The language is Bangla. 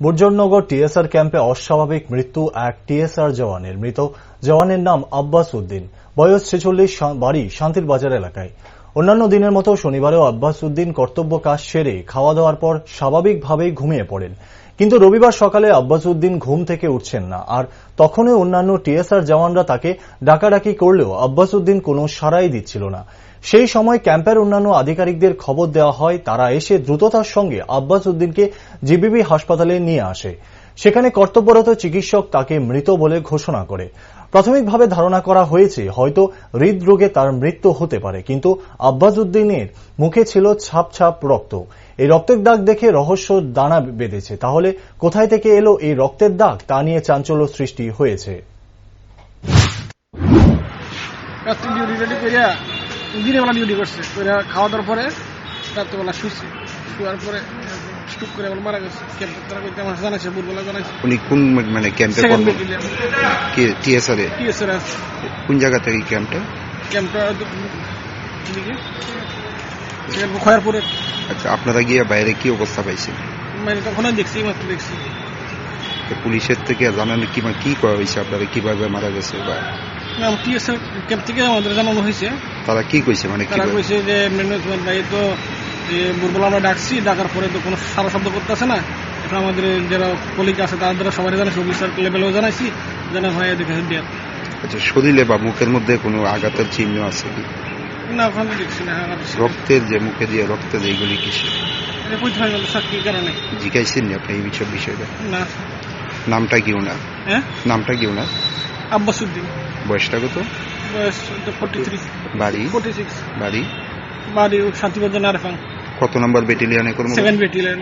বুর্জননগর টিএসআর ক্যাম্পে অস্বাভাবিক মৃত্যু এক টিএসআর জওয়ানের। মৃত জওয়ানের নাম আব্বাস উদ্দিন, বয়স 46, বাড়ি শান্তির বাজার এলাকায়। অন্যান্য দিনের মতো শনিবারেও আব্বাস উদ্দিন কর্তব্য কাজ সেরে খাওয়া দাওয়ার পর স্বাভাবিকভাবেই ঘুমিয়ে পড়েন। কিন্তু রবিবার সকালে আব্বাস উদ্দিন ঘুম থেকে উঠছেন না, আর তখনই অন্যান্য টিএসআর জওয়ানরা তাকে ডাকাডাকি করলেও আব্বাস উদ্দিন কোনো সাড়াই দিচ্ছিল না। সেই সময় ক্যাম্পের অন্যান্য আধিকারিকদের খবর দেওয়া হয়। তারা এসে দ্রুততার সঙ্গে আব্বাস উদ্দিনকে জিবিবি হাসপাতালে নিয়ে আসে। সেখানে কর্তব্যরত চিকিৎসক তাকে মৃত বলে ঘোষণা করে। প্রাথমিকভাবে ধারণা করা হয়েছে হয়তো হৃদরোগে তার মৃত্যু হতে পারে, কিন্তু আব্বাস উদ্দিনের মুখে ছিল ছাপ ছাপ রক্ত। এই রক্তের দাগ দেখে রহস্য দানা বেঁধেছে। তাহলে কোথায় থেকে এলো এই রক্তের দাগ, তা নিয়ে চাঞ্চল্য সৃষ্টি হয়েছে। দিনেবেলা ডিউটি করছে, খাওয়া দাওয়ার পরে রাত্রেবেলা শুয়েছে, শোয়ার পরে স্ট্রোক করে মারা গেছে। আমার জানাইছে, ভোরবেলা জানাইছে। উনি কোন মানে ক্যাম্পে টিএসআর কোন জায়গা থেকে ক্যাম্পটা খয়ারপুরে। আচ্ছা, আপনারা গিয়ে বাইরে কি অবস্থা পাইছেন? মানে তখন দেখছি, মাত্র দেখছি। পুলিশের থেকে জানানো কি করা হয়েছে, আপনারা কিভাবে মারা গেছে? বা টিএসআর ক্যাম্প থেকে আমাদের জানানো হয়েছে। তারা কি কইছে? মানে তারা কইছে যে ম্যানেজমেন্ট ভাই তো ভোরবেলা আমরা ডাকছি, ডাকার পরে তো কোনো সারা শব্দ করতেছে না। এখন আমাদের যারা কলিগ আছে তাদের সবাই জানাইছি, অফিসার লেভেলেও জানাইছি, জানা ভাই দেখে দেন। আচ্ছা, শরীরে বা মুখের মধ্যে কোনো আঘাতের চিহ্ন আছে কি? না, ওখানে দেখছি না। রক্তের যে মুখে দিয়ে রক্তের এইগুলি কিসে কি কারণে জিজ্ঞাসেন আপনি এই বিষয়টা? না। নামটা কি ওনার? নামটা কি ওনার? আব্বাস উদ্দিন। বয়সটা কত? বয়স 43। বাড়ি? 46। বাড়ি বাড়ি শান্তিবাজার নারফাং। কত নম্বর ব্যাটালিয়নে কর্মরত? 7 ব্যাটালিয়ন।